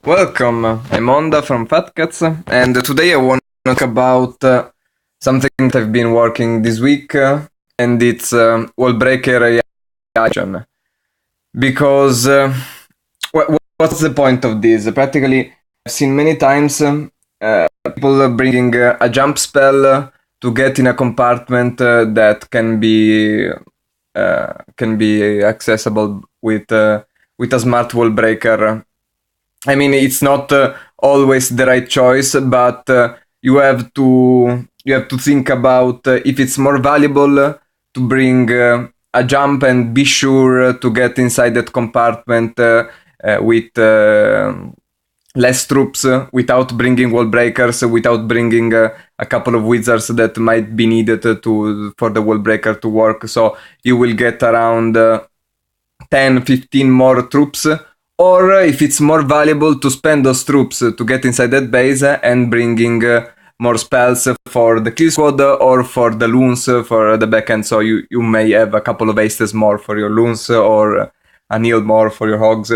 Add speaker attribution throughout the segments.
Speaker 1: Welcome, I'm Onda from Fat Cats, and today I want to talk about something that I've been working this week, and it's Wallbreaker AI. Because what's the point of this? Practically, I've seen many times people bringing a jump spell to get in a compartment that can be accessible with a smart Wallbreaker. I mean, it's not always the right choice, but you have to think about if it's more valuable to bring a jump and be sure to get inside that compartment with less troops, without bringing wall breakers, without bringing a couple of wizards that might be needed for the wall breaker to work. So you will get around 10-15 more troops. Or if it's more valuable to spend those troops to get inside that base and bringing more spells for the kill squad or for the loons for the backend. So you may have a couple of hastes more for your loons or a heal more for your hogs.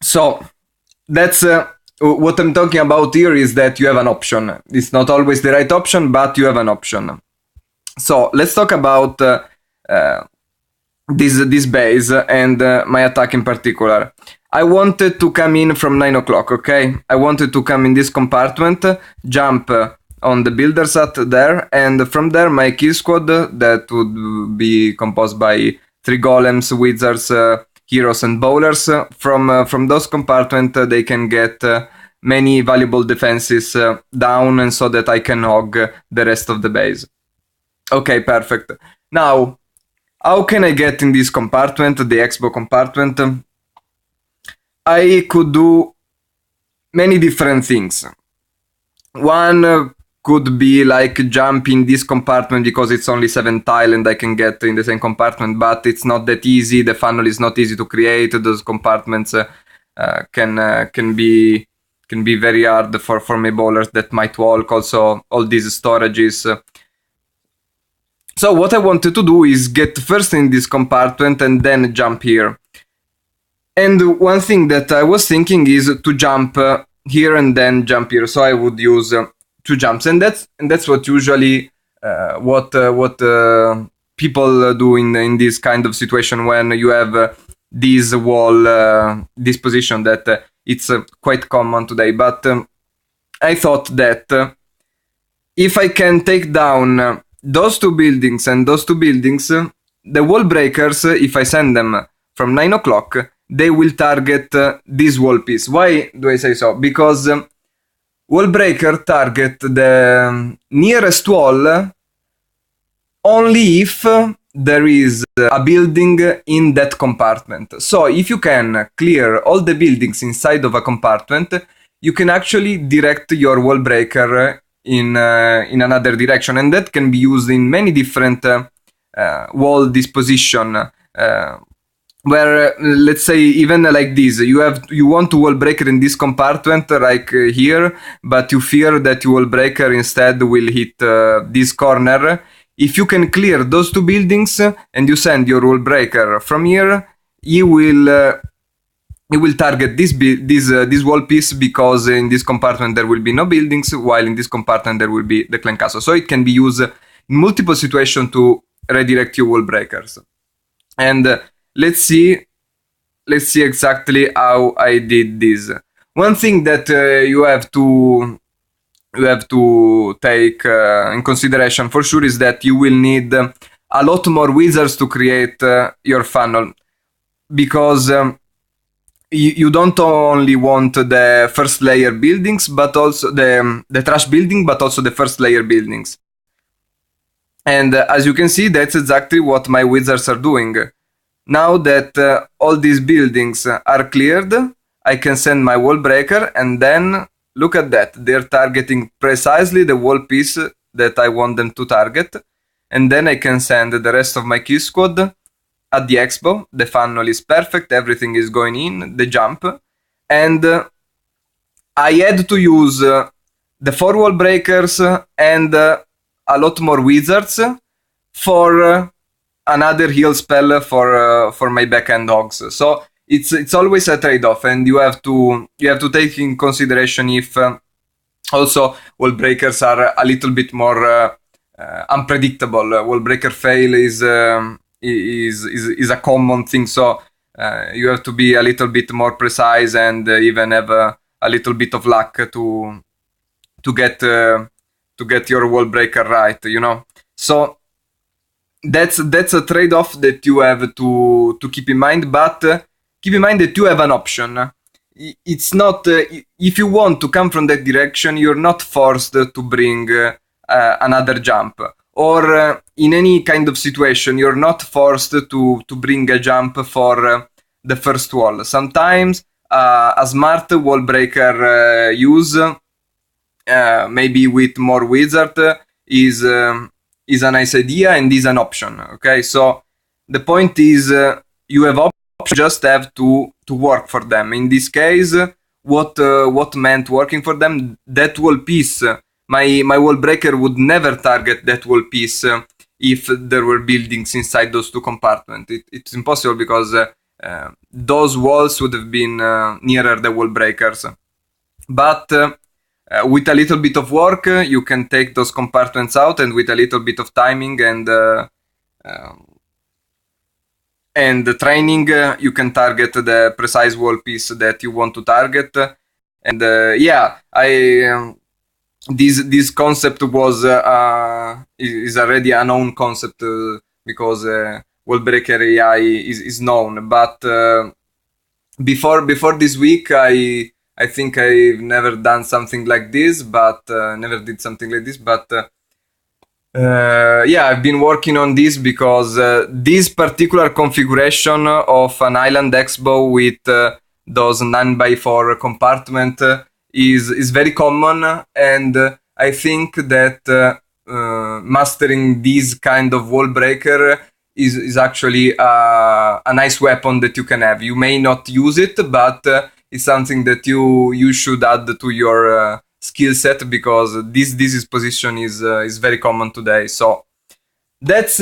Speaker 1: So that's what I'm talking about here, is that you have an option. It's not always the right option, but you have an option. So let's talk about this base and my attack in particular. I wanted to come in from 9 o'clock, okay? I wanted to come in this compartment, jump on the builder's hut there, and from there my kill squad that would be composed by 3 golems, wizards, heroes and bowlers. From those compartments they can get many valuable defenses down, and so that I can hog the rest of the base. Okay, perfect. Now, how can I get in this compartment, the expo compartment? I could do many different things. One could be like jump in this compartment because it's only 7 tile and I can get in the same compartment, but it's not that easy. The funnel is not easy to create. Those compartments can be very hard for my bowlers that might walk. Also, all these storages. So what I wanted to do is get first in this compartment and then jump here. And one thing that I was thinking is to jump here and then jump here. So I would use 2 jumps, and that's what usually what people do in this kind of situation when you have this wall, this position that it's quite common today. But I thought that if I can take down those 2 buildings and those 2 buildings, the wall breakers, if I send them from 9 o'clock, they will target this wall piece. Why do I say so? Because wall breaker target the nearest wall only if there is a building in that compartment. So if you can clear all the buildings inside of a compartment, you can actually direct your wall breaker in another direction, and that can be used in many different wall disposition. Where let's say even like this, you want to wall breaker in this compartment like here, but you fear that your wall breaker instead will hit this corner. If you can clear those 2 buildings and you send your wall breaker from here, he will target this wall piece, because in this compartment there will be no buildings, while in this compartment there will be the clan castle. So it can be used in multiple situations to redirect your wall breakers. And let's see exactly how I did this. One thing that you have to take in consideration for sure is that you will need a lot more wizards to create your funnel, because you don't only want the first layer buildings, but also the trash building, but also the first layer buildings. And as you can see, that's exactly what my wizards are doing. Now that all these buildings are cleared, I can send my wall breaker, and then look at that. They're targeting precisely the wall piece that I want them to target. And then I can send the rest of my kill squad at the expo. The funnel is perfect, everything is going in, the jump, and I had to use the 4 wall breakers and a lot more wizards for another heal spell for my backend hogs. So it's always a trade-off, and you have to take in consideration if also Wallbreakers are a little bit more unpredictable. Wallbreaker fail is a common thing, so you have to be a little bit more precise and even have a little bit of luck to get your Wallbreaker right, you know. So that's a trade-off that you have to keep in mind, but keep in mind that you have an option. It's not if you want to come from that direction, you're not forced to bring another jump, or in any kind of situation you're not forced to bring a jump for the first wall. Sometimes a smart Wallbreaker use, maybe with more wizard, is a nice idea and is an option. Okay, so the point is you have options, just have to work for them. In this case, what meant working for them? That wall piece, my Wallbreaker would never target that wall piece if there were buildings inside those two compartments. It's impossible, because those walls would have been nearer the Wallbreakers. But with a little bit of work, you can take those compartments out, and with a little bit of timing and the training, you can target the precise wall piece that you want to target. And yeah, this concept was is already a known concept, because Wallbreaker AI is known. But before this week, I think I've never done something like this, but never did something like this. But yeah, I've been working on this because this particular configuration of an island X-bow with those 9x4 compartment is very common, and I think that mastering this kind of Wallbreaker is actually a nice weapon that you can have. You may not use it, but it's something that you should add to your skill set, because this position is very common today. So that's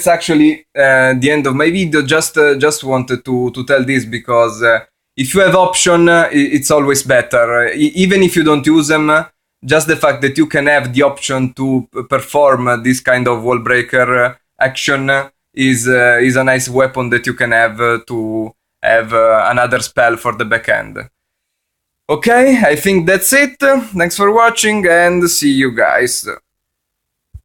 Speaker 1: actually the end of my video. Just wanted to tell this, because if you have option, it's always better. Even if you don't use them, just the fact that you can have the option to perform this kind of Wallbreaker action is a nice weapon that you can have to have another spell for the backend. Okay, I think that's it. Thanks for watching, and see you guys.